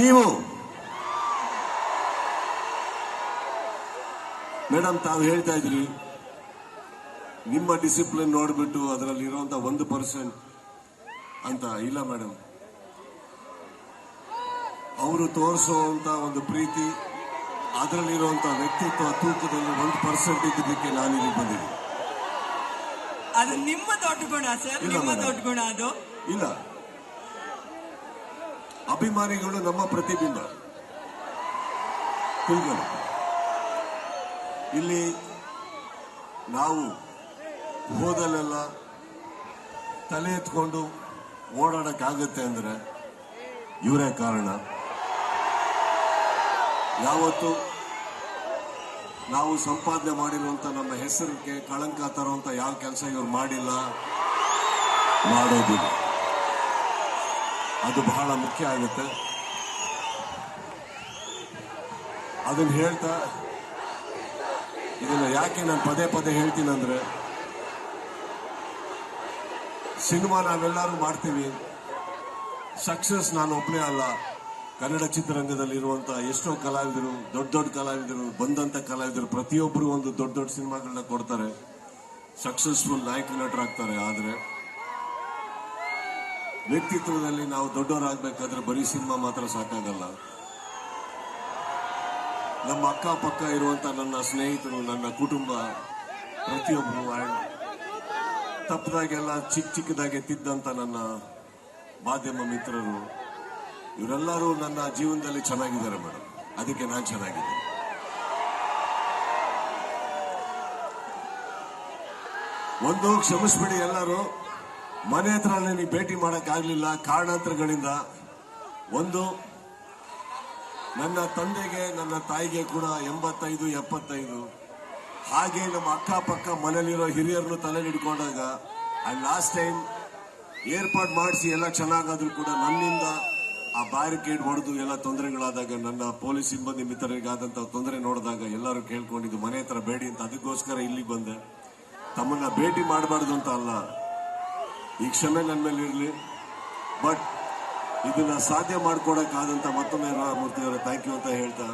ನೀವು ಮೇಡಮ್ ತಾವು ಹೇಳ್ತಾ ಇದ್ರಿ ನಿಮ್ಮ ಡಿಸಿಪ್ಲಿನ್ ನೋಡ್ಬಿಟ್ಟು ಅದರಲ್ಲಿ ಇರುವಂತ 1% ಅಂತ. ಇಲ್ಲ ಮೇಡಮ್, ಅವರು ತೋರಿಸುವಂತ ಒಂದು ಪ್ರೀತಿ, ಅದರಲ್ಲಿರುವಂತ ವ್ಯಕ್ತಿತ್ವ ತೂಕದಲ್ಲಿ 1% ಇದ್ದಕ್ಕೆ ನಾನು ಇಲ್ಲಿ ಬಂದಿದ್ದೀನಿ. ಅದು ನಿಮ್ಮ ದೊಡ್ಡ ಗುಣ ಸರ್, ನಿಮ್ಮ ದೊಡ್ಡ ಗುಣ ಅದು. ಇಲ್ಲ, ಅಭಿಮಾನಿಗಳು ನಮ್ಮ ಪ್ರತಿಬಿಂಬ. ಇಲ್ಲಿ ನಾವು ಹೋದಲ್ಲೆಲ್ಲ ತಲೆ ಎತ್ಕೊಂಡು ಓಡಾಡಕ್ಕಾಗತ್ತೆ ಅಂದ್ರೆ ಇವರೇ ಕಾರಣ. ಯಾವತ್ತು ನಾವು ಸಂಪಾದನೆ ಮಾಡಿರುವಂತ ನಮ್ಮ ಹೆಸರಿಗೆ ಕಳಂಕ ತರುವಂತ ಯಾವ ಕೆಲಸ ಇವ್ರು ಮಾಡಿಲ್ಲ, ಮಾಡೋದಿಲ್ಲ. ಅದು ಬಹಳ ಮುಖ್ಯ ಆಗುತ್ತೆ. ಅದನ್ನ ಹೇಳ್ತಾ ಇದನ್ನ ಯಾಕೆ ನಾನು ಪದೇ ಪದೇ ಹೇಳ್ತೀನಂದ್ರೆ, ಸಿನಿಮಾ ನಾವೆಲ್ಲರೂ ಮಾಡ್ತೀವಿ, ಸಕ್ಸಸ್ ನಾನು ಒಬ್ಬನೇ ಅಲ್ಲ. ಕನ್ನಡ ಚಿತ್ರರಂಗದಲ್ಲಿ ಇರುವಂತಹ ಎಷ್ಟೋ ಕಲಾವಿದರು, ದೊಡ್ಡ ದೊಡ್ಡ ಕಲಾವಿದರು, ಬಂದಂತ ಕಲಾವಿದರು ಪ್ರತಿಯೊಬ್ಬರು ಒಂದು ದೊಡ್ಡ ದೊಡ್ಡ ಸಿನಿಮಾಗಳನ್ನ ಕೊಡ್ತಾರೆ, ಸಕ್ಸಸ್ಫುಲ್ ನಾಯಕ ನಟರಾಗ್ತಾರೆ. ಆದ್ರೆ ವ್ಯಕ್ತಿತ್ವದಲ್ಲಿ ನಾವು ದೊಡ್ಡವರಾಗಬೇಕಾದ್ರೆ ಬರೀ ಸಿನಿಮಾ ಮಾತ್ರ ಸಾಕಾಗಲ್ಲ. ನಮ್ಮ ಅಕ್ಕಪಕ್ಕ ಇರುವಂತ ನನ್ನ ಸ್ನೇಹಿತರು, ನನ್ನ ಕುಟುಂಬ, ಪ್ರತಿಯೊಬ್ಬರು, ತಪ್ಪದಾಗೆಲ್ಲ ಚಿಕ್ಕದಾಗೆ ತಿದ್ದಂತ ನನ್ನ ಮಾಧ್ಯಮ ಮಿತ್ರರು, ಇವರೆಲ್ಲರೂ ನನ್ನ ಜೀವನದಲ್ಲಿ ಚೆನ್ನಾಗಿದ್ದಾರೆ ಮೇಡಮ್. ಅದಕ್ಕೆ ನಾನು ಚೆನ್ನಾಗಿದ್ದೀನಿ. ಒಂದು ಕ್ಷಮಿಸ್ಬಿಡಿ ಎಲ್ಲರೂ, ಮನೆ ಹತ್ರ ನನಗೆ ಭೇಟಿ ಮಾಡಕ್ ಆಗ್ಲಿಲ್ಲ ಕಾರಣಾಂತರಗಳಿಂದ. ಒಂದು, ನನ್ನ ತಂದೆಗೆ ನನ್ನ ತಾಯಿಗೆ ಕೂಡ 85, 75. ಹಾಗೆ ನಮ್ಮ ಅಕ್ಕಪಕ್ಕ ಮನೇಲಿರೋ ಹಿರಿಯರನ್ನು ತಲೆ ಹಿಡ್ಕೊಂಡಾಗ ಅಂಡ್ ಲಾಸ್ಟ್ ಟೈಮ್ ಏರ್ಪಾಡು ಮಾಡಿಸಿ ಎಲ್ಲ ಚೆನ್ನಾಗಾದ್ರೂ ಕೂಡ ನನ್ನಿಂದ ಆ ಬ್ಯಾರಿಕೇಡ್ ಹೊಡೆದು ಎಲ್ಲ ತೊಂದರೆಗಳಾದಾಗ, ನನ್ನ ಪೊಲೀಸ್ ಸಿಬ್ಬಂದಿ ಮಿತ್ರರಿಗಾದಂತ ತೊಂದರೆ ನೋಡಿದಾಗ ಎಲ್ಲರೂ ಕೇಳ್ಕೊಂಡಿದ್ದು ಮನೆ ಹತ್ರ ಬೇಡಿ ಅಂತ. ಅದಕ್ಕೋಸ್ಕರ ಇಲ್ಲಿಗೆ ಬಂದೆ. ತಮ್ಮನ್ನ ಭೇಟಿ ಮಾಡಬಾರ್ದು ಅಂತ ಅಲ್ಲ, ಈ ಕ್ಷಮೆ ನನ್ನ ಮೇಲೆ ಇರಲಿ. ಬಟ್ ಇದನ್ನ ಸಾಧ್ಯ ಮಾಡ್ಕೊಡಕ್ಕಾದಂತ ಮತ್ತೊಮ್ಮೆ ರಾಮಮೂರ್ತಿ ಅವರ ಥ್ಯಾಂಕ್ ಯು ಅಂತ ಹೇಳ್ತಾ